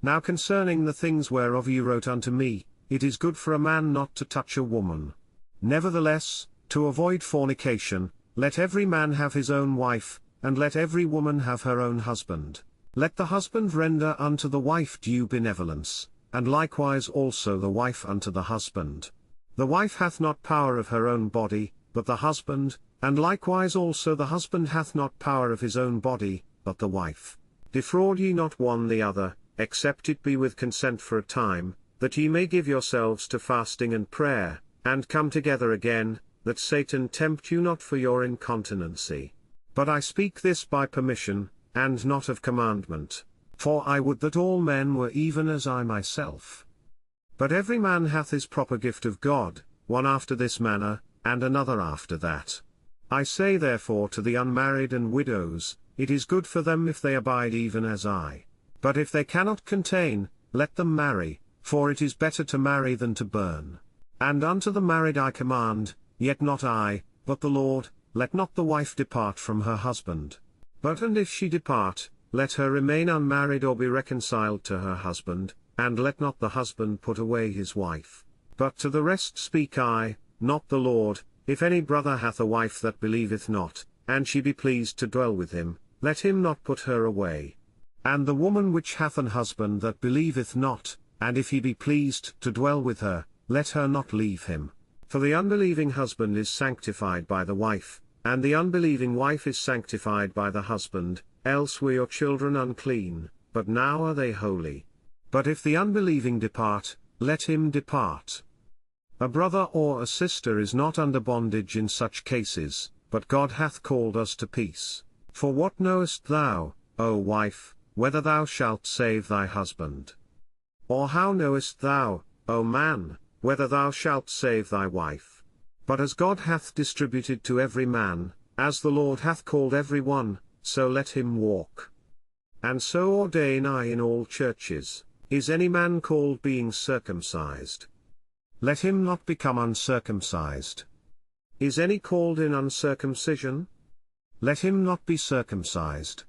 Now concerning the things whereof ye wrote unto me, it is good for a man not to touch a woman. Nevertheless, to avoid fornication, let every man have his own wife, and let every woman have her own husband. Let the husband render unto the wife due benevolence, and likewise also the wife unto the husband. The wife hath not power of her own body, but the husband, and likewise also the husband hath not power of his own body, but the wife. Defraud ye not one the other, except it be with consent for a time, that ye may give yourselves to fasting and prayer, and come together again, that Satan tempt you not for your incontinency. But I speak this by permission, and not of commandment, for I would that all men were even as I myself. But every man hath his proper gift of God, one after this manner, and another after that. I say therefore to the unmarried and widows, it is good for them if they abide even as I. But if they cannot contain, let them marry, for it is better to marry than to burn. And unto the married I command, yet not I, but the Lord, let not the wife depart from her husband. But and if she depart, let her remain unmarried or be reconciled to her husband, and let not the husband put away his wife. But to the rest speak I, not the Lord, if any brother hath a wife that believeth not, and she be pleased to dwell with him, let him not put her away. And the woman which hath an husband that believeth not, and if he be pleased to dwell with her, let her not leave him. For the unbelieving husband is sanctified by the wife, and the unbelieving wife is sanctified by the husband, else were your children unclean, but now are they holy. But if the unbelieving depart, let him depart. A brother or a sister is not under bondage in such cases, but God hath called us to peace. For what knowest thou, O wife, whether thou shalt save thy husband? Or how knowest thou, O man, whether thou shalt save thy wife? But as God hath distributed to every man, as the Lord hath called every one, so let him walk. And so ordain I in all churches. Is any man called being circumcised? Let him not become uncircumcised. Is any called in uncircumcision? Let him not be circumcised.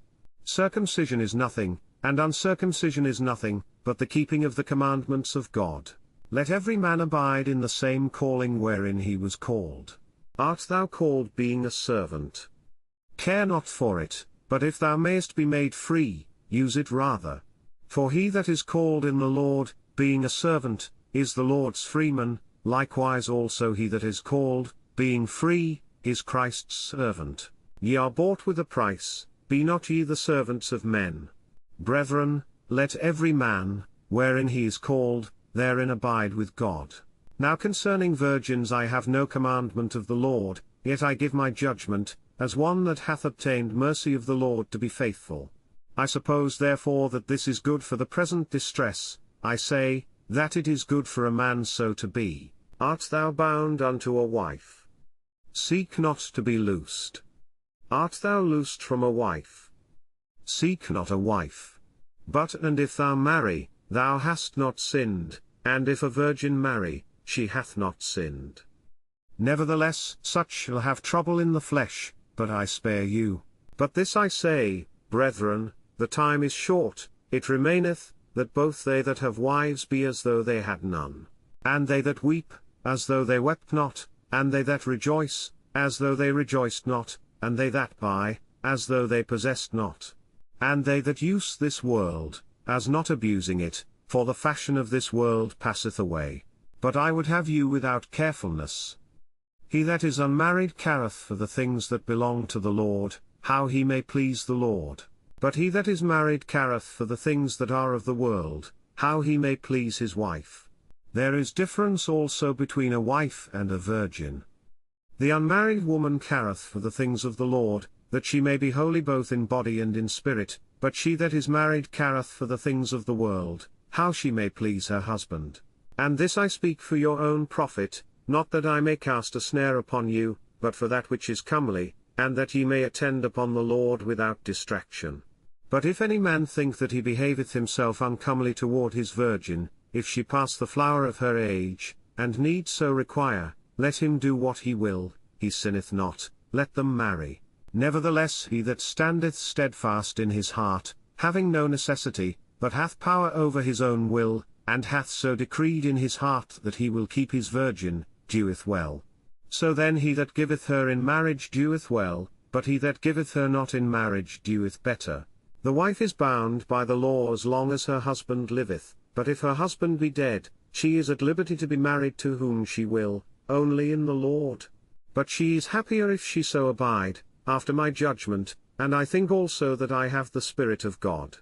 Circumcision is nothing, and uncircumcision is nothing, but the keeping of the commandments of God. Let every man abide in the same calling wherein he was called. Art thou called being a servant? Care not for it, but if thou mayest be made free, use it rather. For he that is called in the Lord, being a servant, is the Lord's freeman, likewise also he that is called, being free, is Christ's servant. Ye are bought with a price, be not ye the servants of men. Brethren, let every man, wherein he is called, therein abide with God. Now concerning virgins I have no commandment of the Lord, yet I give my judgment, as one that hath obtained mercy of the Lord to be faithful. I suppose therefore that this is good for the present distress, I say, that it is good for a man so to be. Art thou bound unto a wife? Seek not to be loosed. Art thou loosed from a wife? Seek not a wife. But and if thou marry, thou hast not sinned, and if a virgin marry, she hath not sinned. Nevertheless such shall have trouble in the flesh, but I spare you. But this I say, brethren, the time is short, it remaineth, that both they that have wives be as though they had none, and they that weep, as though they wept not, and they that rejoice, as though they rejoiced not, and they that buy, as though they possessed not. And they that use this world, as not abusing it, for the fashion of this world passeth away. But I would have you without carefulness. He that is unmarried careth for the things that belong to the Lord, how he may please the Lord. But he that is married careth for the things that are of the world, how he may please his wife. There is difference also between a wife and a virgin. The unmarried woman careth for the things of the Lord, that she may be holy both in body and in spirit, but she that is married careth for the things of the world, how she may please her husband. And this I speak for your own profit, not that I may cast a snare upon you, but for that which is comely, and that ye may attend upon the Lord without distraction. But if any man think that he behaveth himself uncomely toward his virgin, if she pass the flower of her age, and need so require, let him do what he will, he sinneth not, let them marry. Nevertheless he that standeth steadfast in his heart, having no necessity, but hath power over his own will, and hath so decreed in his heart that he will keep his virgin, doeth well. So then he that giveth her in marriage doeth well, but he that giveth her not in marriage doeth better. The wife is bound by the law as long as her husband liveth, but if her husband be dead, she is at liberty to be married to whom she will, only in the Lord. But she is happier if she so abide, after my judgment, and I think also that I have the Spirit of God.